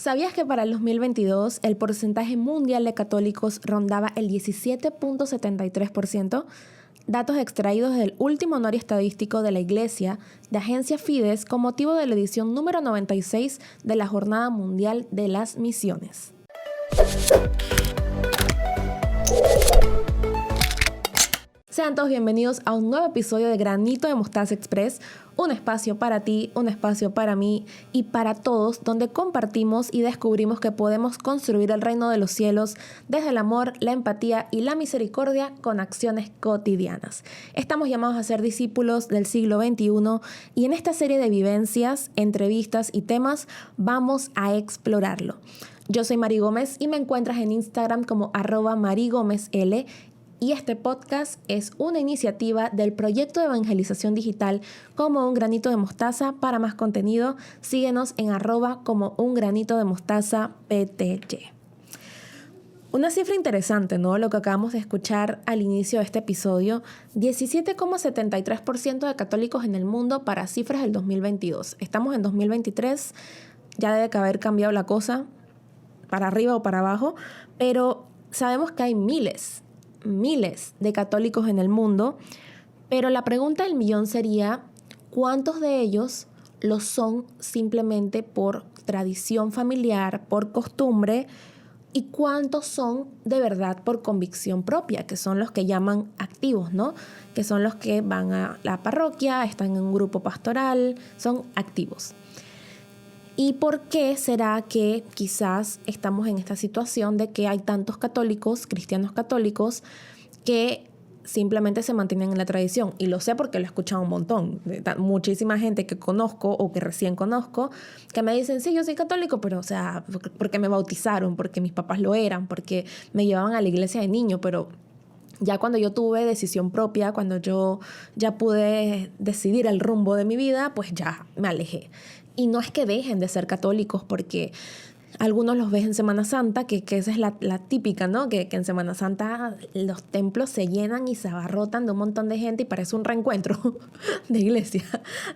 ¿Sabías que para el 2022 el porcentaje mundial de católicos rondaba el 17.73%? Datos extraídos del último anuario estadístico de la Iglesia de Agencia Fides con motivo de la edición número 96 de la Jornada Mundial de las Misiones. Sean todos bienvenidos a un nuevo episodio de Granito de Mostaza Express, un espacio para ti, un espacio para mí y para todos, donde compartimos y descubrimos que podemos construir el reino de los cielos desde el amor, la empatía y la misericordia con acciones cotidianas. Estamos llamados a ser discípulos del siglo XXI y en esta serie de vivencias, entrevistas y temas vamos a explorarlo. Yo soy Mari Gómez y me encuentras en Instagram como @marigomezl. Y este podcast es una iniciativa del proyecto de evangelización digital Como un Granito de Mostaza. Para más contenido, síguenos en @como un granito de mostaza pty. Una cifra interesante, ¿no? Lo que acabamos de escuchar al inicio de este episodio, 17,73% de católicos en el mundo para cifras del 2022. Estamos en 2023, ya debe haber cambiado la cosa para arriba o para abajo, pero sabemos que hay miles de católicos en el mundo, pero la pregunta del millón sería, ¿cuántos de ellos lo son simplemente por tradición familiar, por costumbre, y cuántos son de verdad por convicción propia, que son los que llaman activos, ¿no? Que son los que van a la parroquia, están en un grupo pastoral, son activos. ¿Y por qué será que quizás estamos en esta situación de que hay tantos católicos, cristianos católicos, que simplemente se mantienen en la tradición? Y lo sé porque lo he escuchado un montón. Muchísima gente que conozco o que recién conozco que me dicen, sí, yo soy católico, pero o sea, porque me bautizaron, porque mis papás lo eran, porque me llevaban a la iglesia de niño, pero ya cuando yo tuve decisión propia, cuando yo ya pude decidir el rumbo de mi vida, pues ya me alejé. Y no es que dejen de ser católicos, porque algunos los ves en Semana Santa, que esa es la típica, ¿no? Que en Semana Santa los templos se llenan y se abarrotan de un montón de gente y parece un reencuentro de iglesia,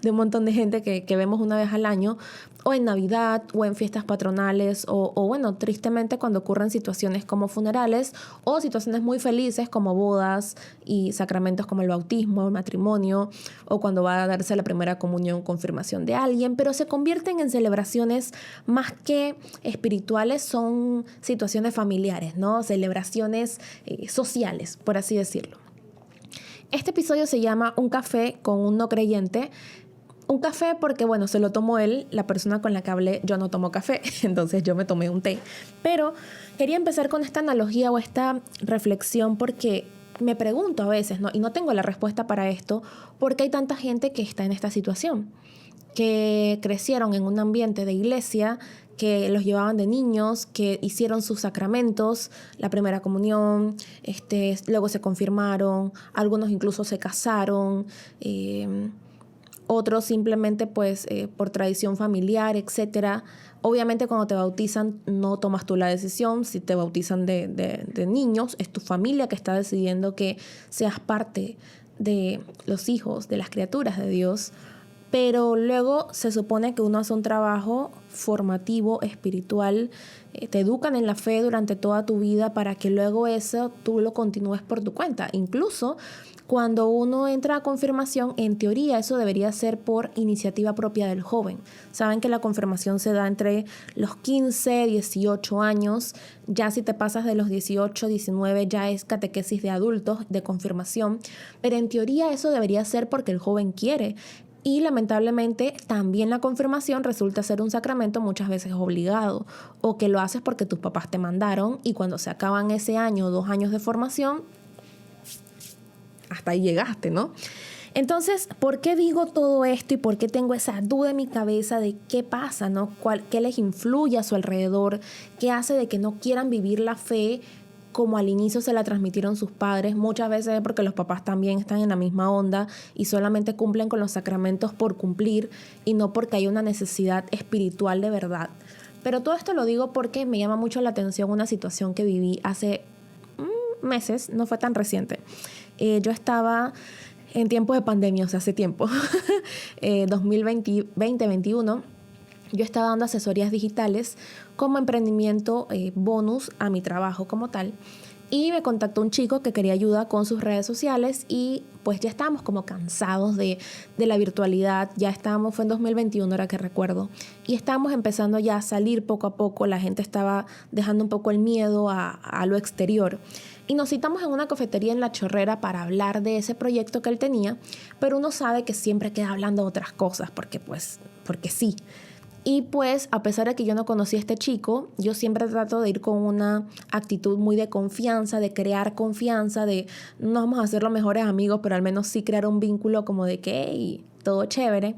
de un montón de gente que vemos una vez al año, o en Navidad, o en fiestas patronales, o bueno, tristemente cuando ocurren situaciones como funerales, o situaciones muy felices como bodas y sacramentos como el bautismo, el matrimonio, o cuando va a darse la primera comunión, confirmación de alguien, pero se convierten en celebraciones más que espirituales, son situaciones familiares, ¿no? Celebraciones sociales, por así decirlo. Este episodio se llama Un café con un no creyente. Un café porque, bueno, se lo tomó él, la persona con la que hablé. Yo no tomo café, entonces yo me tomé un té. Pero quería empezar con esta analogía o esta reflexión porque me pregunto a veces, ¿no? Y no tengo la respuesta para esto, ¿por qué hay tanta gente que está en esta situación? Que crecieron en un ambiente de iglesia, que los llevaban de niños, que hicieron sus sacramentos, la primera comunión, luego se confirmaron, algunos incluso se casaron, otros simplemente pues por tradición familiar, etcétera. Obviamente cuando te bautizan no tomas tú la decisión. Si te bautizan de niños, es tu familia que está decidiendo que seas parte de los hijos, de las criaturas de Dios. Pero luego se supone que uno hace un trabajo formativo, espiritual, te educan en la fe durante toda tu vida para que luego eso tú lo continúes por tu cuenta. Incluso cuando uno entra a confirmación, en teoría eso debería ser por iniciativa propia del joven. Saben que la confirmación se da entre los 15, 18 años. Ya si te pasas de los 18, 19 ya es catequesis de adultos, de confirmación. Pero en teoría eso debería ser porque el joven quiere. Y lamentablemente también la confirmación resulta ser un sacramento muchas veces obligado, o que lo haces porque tus papás te mandaron y cuando se acaban ese año o 2 años de formación, hasta ahí llegaste, ¿no? Entonces, ¿por qué digo todo esto y por qué tengo esa duda en mi cabeza de qué pasa, ¿no? ¿Qué les influye a su alrededor? ¿Qué hace de que no quieran vivir la fe como al inicio se la transmitieron sus padres? Muchas veces es porque los papás también están en la misma onda y solamente cumplen con los sacramentos por cumplir y no porque hay una necesidad espiritual de verdad. Pero todo esto lo digo porque me llama mucho la atención una situación que viví hace meses, no fue tan reciente. Yo estaba en tiempos de pandemia, o sea, hace tiempo, 2020-2021, yo estaba dando asesorías digitales como emprendimiento bonus a mi trabajo como tal. Y me contactó un chico que quería ayuda con sus redes sociales y pues ya estábamos como cansados de la virtualidad. Ya estábamos, fue en 2021 ahora que recuerdo, y estábamos empezando ya a salir poco a poco. La gente estaba dejando un poco el miedo a lo exterior. Y nos citamos en una cafetería en La Chorrera para hablar de ese proyecto que él tenía, pero uno sabe que siempre queda hablando de otras cosas porque sí. Y pues, a pesar de que yo no conocía a este chico, yo siempre trato de ir con una actitud muy de confianza, de crear confianza, de no vamos a ser los mejores amigos, pero al menos sí crear un vínculo como de que hey, todo chévere.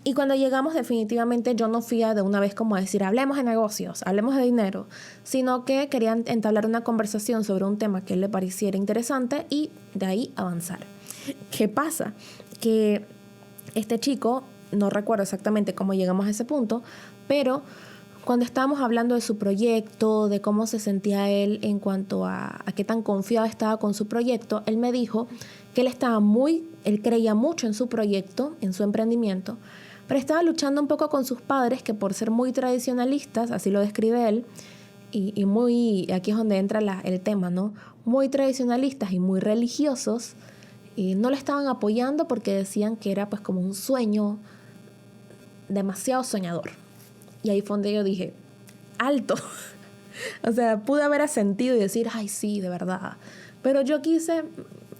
Y cuando llegamos, definitivamente yo no fui de una vez como a decir, hablemos de negocios, hablemos de dinero, sino que querían entablar una conversación sobre un tema que a él le pareciera interesante y de ahí avanzar. ¿Qué pasa? Que este chico, no recuerdo exactamente cómo llegamos a ese punto, pero cuando estábamos hablando de su proyecto, de cómo se sentía él en cuanto a qué tan confiado estaba con su proyecto, él me dijo que él creía mucho en su proyecto, en su emprendimiento, pero estaba luchando un poco con sus padres que por ser muy tradicionalistas, así lo describe él, y muy, aquí es donde entra el tema, ¿no? Muy tradicionalistas y muy religiosos, y no lo estaban apoyando porque decían que era pues como un sueño demasiado soñador. Y ahí fue donde yo dije, alto. O sea, pude haber asentido y decir, ay, sí, de verdad. Pero yo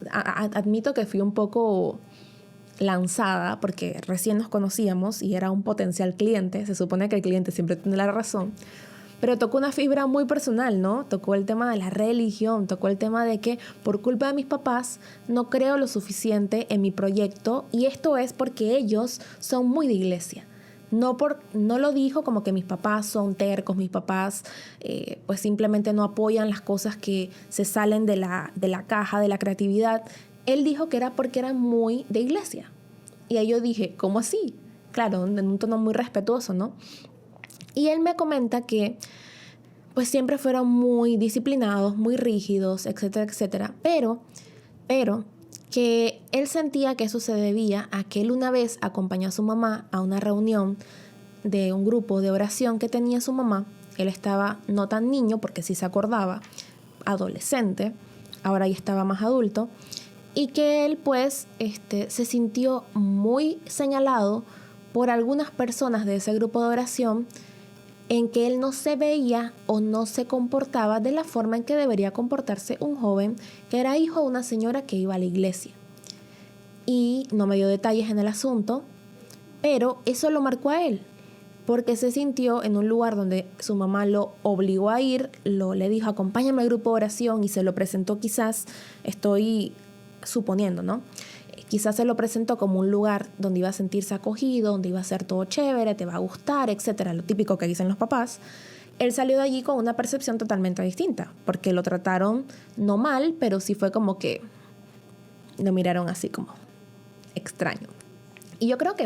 admito que fui un poco lanzada porque recién nos conocíamos y era un potencial cliente. Se supone que el cliente siempre tiene la razón. Pero tocó una fibra muy personal, ¿no? Tocó el tema de la religión, tocó el tema de que por culpa de mis papás no creo lo suficiente en mi proyecto y esto es porque ellos son muy de iglesia. No lo dijo como que mis papás son tercos, mis papás pues simplemente no apoyan las cosas que se salen de la caja, de la creatividad. Él dijo que era porque eran muy de iglesia. Y ahí yo dije, ¿cómo así? Claro, en un tono muy respetuoso, ¿no? Y él me comenta que pues siempre fueron muy disciplinados, muy rígidos, etcétera, etcétera. Pero que él sentía que eso se debía a que él una vez acompañó a su mamá a una reunión de un grupo de oración que tenía su mamá. Él estaba no tan niño, porque sí se acordaba, adolescente, ahora ya estaba más adulto, y que él pues se sintió muy señalado por algunas personas de ese grupo de oración en que él no se veía o no se comportaba de la forma en que debería comportarse un joven que era hijo de una señora que iba a la iglesia. Y no me dio detalles en el asunto, pero eso lo marcó a él, porque se sintió en un lugar donde su mamá lo obligó a ir, le dijo, acompáñame al grupo de oración, y se lo presentó quizás, estoy suponiendo, ¿no? Quizás se lo presentó como un lugar donde iba a sentirse acogido, donde iba a ser todo chévere, te va a gustar, etcétera, lo típico que dicen los papás. Él salió de allí con una percepción totalmente distinta, porque lo trataron no mal, pero sí fue como que lo miraron así como extraño. Y yo creo que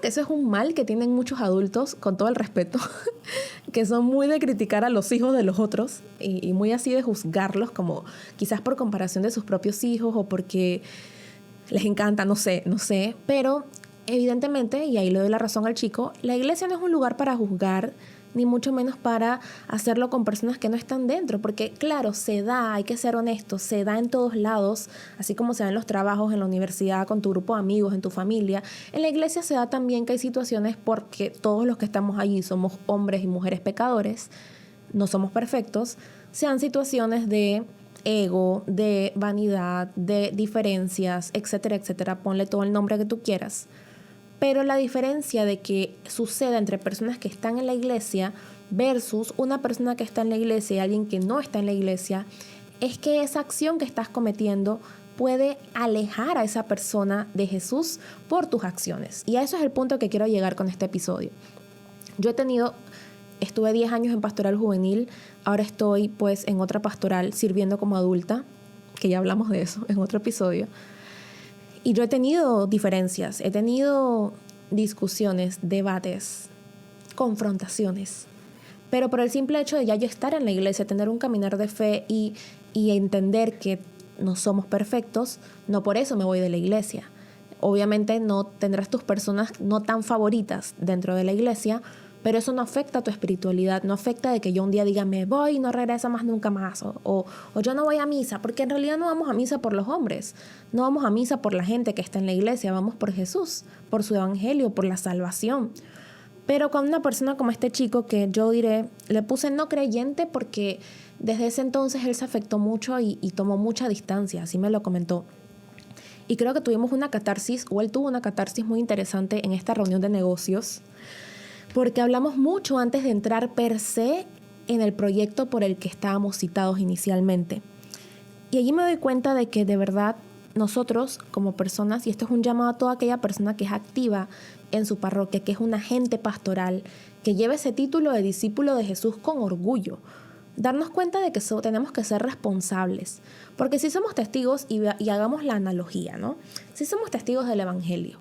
eso es un mal que tienen muchos adultos, con todo el respeto, que son muy de criticar a los hijos de los otros y muy así de juzgarlos, como quizás por comparación de sus propios hijos o porque les encanta, no sé, pero evidentemente, y ahí le doy la razón al chico, la iglesia no es un lugar para juzgar, ni mucho menos para hacerlo con personas que no están dentro, porque claro, se da, hay que ser honestos, se da en todos lados, así como se da en los trabajos, en la universidad, con tu grupo de amigos, en tu familia. En la iglesia se da también que hay situaciones porque todos los que estamos allí somos hombres y mujeres pecadores, no somos perfectos, sean situaciones de ego, de vanidad, de diferencias, etcétera, etcétera, ponle todo el nombre que tú quieras. Pero la diferencia de que suceda entre personas que están en la iglesia versus una persona que está en la iglesia y alguien que no está en la iglesia es que esa acción que estás cometiendo puede alejar a esa persona de Jesús por tus acciones. Y a eso es el punto que quiero llegar con este episodio. Estuve 10 años en pastoral juvenil, ahora estoy pues en otra pastoral sirviendo como adulta, que ya hablamos de eso en otro episodio. Y yo he tenido diferencias, he tenido discusiones, debates, confrontaciones. Pero por el simple hecho de ya yo estar en la iglesia, tener un caminar de fe y entender que no somos perfectos, no por eso me voy de la iglesia. Obviamente no tendrás tus personas no tan favoritas dentro de la iglesia, pero eso no afecta a tu espiritualidad, no afecta de que yo un día diga me voy y no regreso más nunca más, o yo no voy a misa, porque en realidad no vamos a misa por los hombres, no vamos a misa por la gente que está en la iglesia, vamos por Jesús, por su evangelio, por la salvación. Pero con una persona como este chico, que yo diré, le puse no creyente porque desde ese entonces él se afectó mucho y tomó mucha distancia, así me lo comentó. Y creo que tuvimos una catarsis, o él tuvo una catarsis muy interesante en esta reunión de negocios, porque hablamos mucho antes de entrar per se en el proyecto por el que estábamos citados inicialmente. Y allí me doy cuenta de que de verdad nosotros como personas, y esto es un llamado a toda aquella persona que es activa en su parroquia, que es un agente pastoral, que lleva ese título de discípulo de Jesús con orgullo, darnos cuenta de que tenemos que ser responsables. Porque si somos testigos, y hagamos la analogía, ¿no? Si somos testigos del evangelio,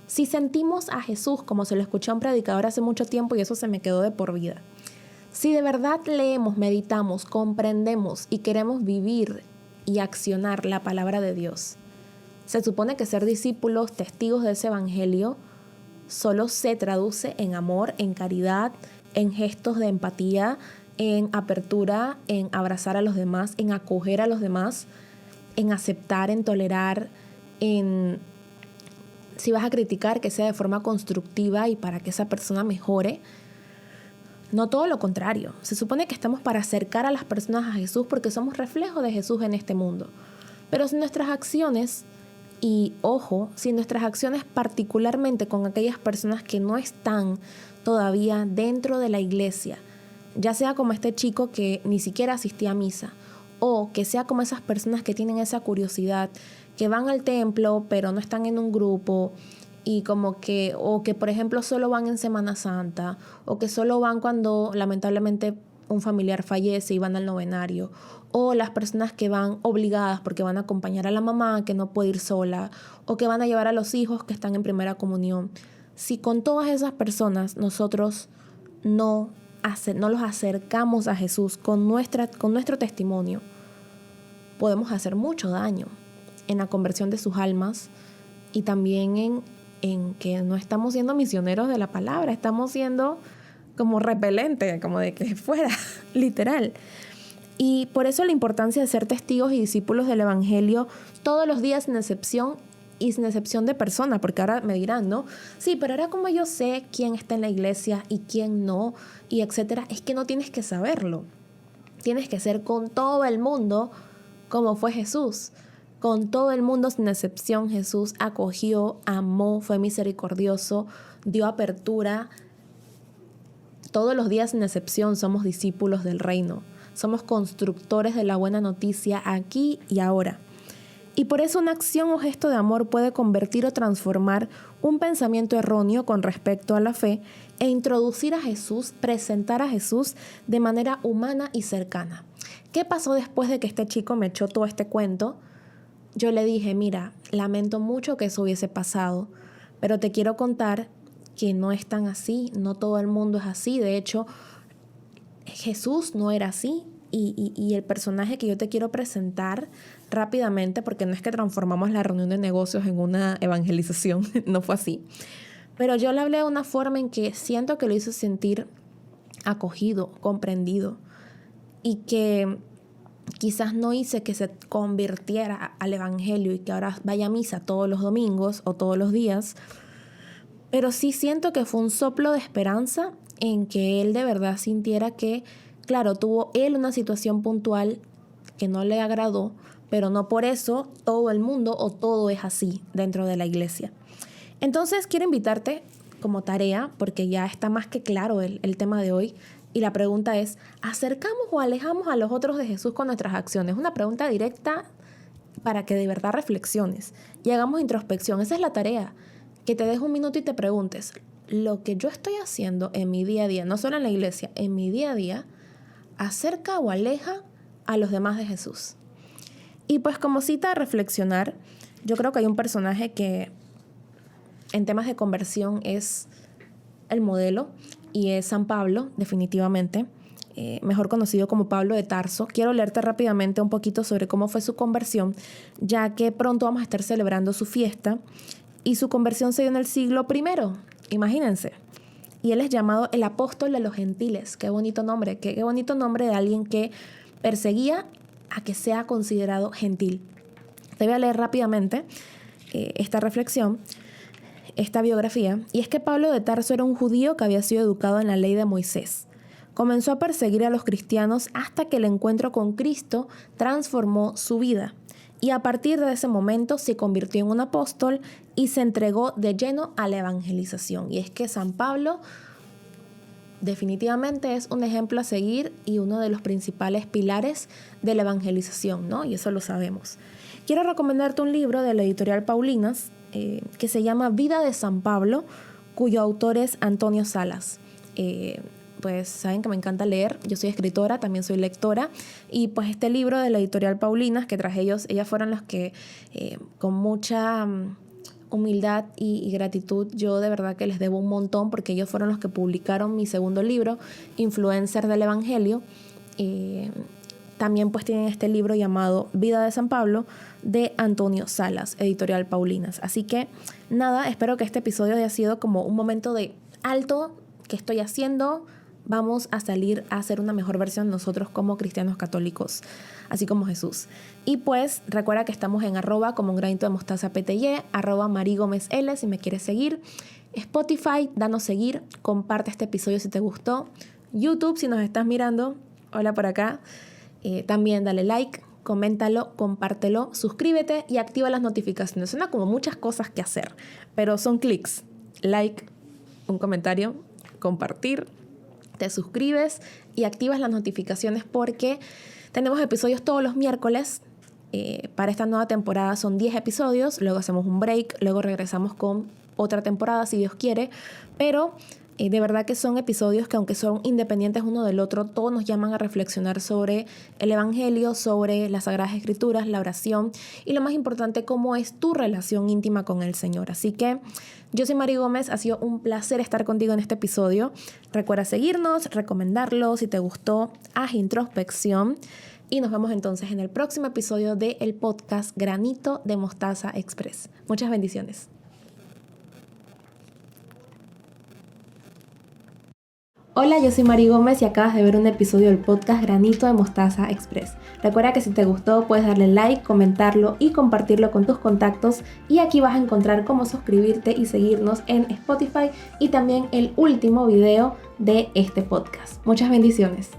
si sentimos a Jesús, como se lo escuché a un predicador hace mucho tiempo y eso se me quedó de por vida, si de verdad leemos, meditamos, comprendemos y queremos vivir y accionar la palabra de Dios, se supone que ser discípulos, testigos de ese evangelio, solo se traduce en amor, en caridad, en gestos de empatía, en apertura, en abrazar a los demás, en acoger a los demás, en aceptar, en tolerar, en, si vas a criticar, que sea de forma constructiva y para que esa persona mejore. No todo lo contrario. Se supone que estamos para acercar a las personas a Jesús porque somos reflejo de Jesús en este mundo. Pero si nuestras acciones, y ojo, si nuestras acciones particularmente con aquellas personas que no están todavía dentro de la iglesia, ya sea como este chico que ni siquiera asistía a misa, o que sea como esas personas que tienen esa curiosidad, que van al templo pero no están en un grupo, y como que, o que por ejemplo solo van en Semana Santa, o que solo van cuando lamentablemente un familiar fallece y van al novenario, o las personas que van obligadas porque van a acompañar a la mamá que no puede ir sola, o que van a llevar a los hijos que están en primera comunión. Si con todas esas personas nosotros no los acercamos a Jesús con nuestro testimonio, podemos hacer mucho daño en la conversión de sus almas y también en que no estamos siendo misioneros de la palabra, estamos siendo como repelente, como de que fuera, literal. Y por eso la importancia de ser testigos y discípulos del evangelio todos los días sin excepción, y sin excepción de persona, porque ahora me dirán, ¿no? Sí, pero ahora como yo sé quién está en la iglesia y quién no, y etcétera, es que no tienes que saberlo. Tienes que ser con todo el mundo como fue Jesús. Con todo el mundo sin excepción, Jesús acogió, amó, fue misericordioso, dio apertura. Todos los días sin excepción somos discípulos del reino. Somos constructores de la buena noticia aquí y ahora. Y por eso una acción o gesto de amor puede convertir o transformar un pensamiento erróneo con respecto a la fe e introducir a Jesús, presentar a Jesús de manera humana y cercana. ¿Qué pasó después de que este chico me echó todo este cuento? Yo le dije, mira, lamento mucho que eso hubiese pasado, pero te quiero contar que no es tan así, no todo el mundo es así. De hecho, Jesús no era así. Y el personaje que yo te quiero presentar rápidamente, porque no es que transformamos la reunión de negocios en una evangelización, no fue así. Pero yo le hablé de una forma en que siento que lo hizo sentir acogido, comprendido, y que quizás no hice que se convirtiera al evangelio y que ahora vaya a misa todos los domingos o todos los días, pero sí siento que fue un soplo de esperanza en que él de verdad sintiera que, claro, tuvo él una situación puntual que no le agradó, pero no por eso todo el mundo o todo es así dentro de la iglesia. Entonces quiero invitarte como tarea, porque ya está más que claro el tema de hoy, y la pregunta es, ¿acercamos o alejamos a los otros de Jesús con nuestras acciones? Una pregunta directa para que de verdad reflexiones y hagamos introspección. Esa es la tarea, que te des un minuto y te preguntes, ¿lo que yo estoy haciendo en mi día a día, no solo en la iglesia, en mi día a día, acerca o aleja a los demás de Jesús? Y pues como cita a reflexionar, yo creo que hay un personaje que en temas de conversión es el modelo y es San Pablo, definitivamente, mejor conocido como Pablo de Tarso. Quiero leerte rápidamente un poquito sobre cómo fue su conversión, ya que pronto vamos a estar celebrando su fiesta y su conversión se dio en el siglo I, imagínense. Y él es llamado el apóstol de los gentiles. Qué bonito nombre, qué bonito nombre de alguien que perseguía a que sea considerado gentil. Te voy a leer rápidamente esta reflexión, esta biografía, y es que Pablo de Tarso era un judío que había sido educado en la ley de Moisés. Comenzó a perseguir a los cristianos hasta que el encuentro con Cristo transformó su vida. Y a partir de ese momento se convirtió en un apóstol y se entregó de lleno a la evangelización. Y es que San Pablo definitivamente es un ejemplo a seguir y uno de los principales pilares de la evangelización, ¿no? Y eso lo sabemos. Quiero recomendarte un libro de la editorial Paulinas que se llama Vida de San Pablo, cuyo autor es Antonio Salas. Pues saben que me encanta leer, yo soy escritora, también soy lectora, y pues este libro de la editorial Paulinas, que tras ellas fueron los que con mucha humildad y gratitud, yo de verdad que les debo un montón, porque ellos fueron los que publicaron mi segundo libro, Influencer del Evangelio. También pues tienen este libro llamado Vida de San Pablo, de Antonio Salas, editorial Paulinas. Así que nada, espero que este episodio haya sido como un momento de alto, ¿qué estoy haciendo? Vamos a salir a hacer una mejor versión nosotros como cristianos católicos, así como Jesús. Y pues recuerda que estamos en @ como un granito de mostaza PTY, @marigomezl si me quieres seguir. Spotify, danos seguir, comparte este episodio si te gustó. YouTube, si nos estás mirando, hola por acá. También dale like, coméntalo, compártelo, suscríbete y activa las notificaciones. Suena como muchas cosas que hacer, pero son clics. Like, un comentario, compartir, te suscribes y activas las notificaciones porque tenemos episodios todos los miércoles. Para esta nueva temporada son 10 episodios, luego hacemos un break, luego regresamos con otra temporada si Dios quiere, pero de verdad que son episodios que aunque son independientes uno del otro, todos nos llaman a reflexionar sobre el Evangelio, sobre las Sagradas Escrituras, la oración y lo más importante, cómo es tu relación íntima con el Señor. Así que yo soy Mari Gómez, ha sido un placer estar contigo en este episodio. Recuerda seguirnos, recomendarlo, si te gustó, haz introspección y nos vemos entonces en el próximo episodio del podcast Granito de Mostaza Express. Muchas bendiciones. Hola, yo soy Mari Gómez y acabas de ver un episodio del podcast Granito de Mostaza Express. Recuerda que si te gustó puedes darle like, comentarlo y compartirlo con tus contactos y aquí vas a encontrar cómo suscribirte y seguirnos en Spotify y también el último video de este podcast. Muchas bendiciones.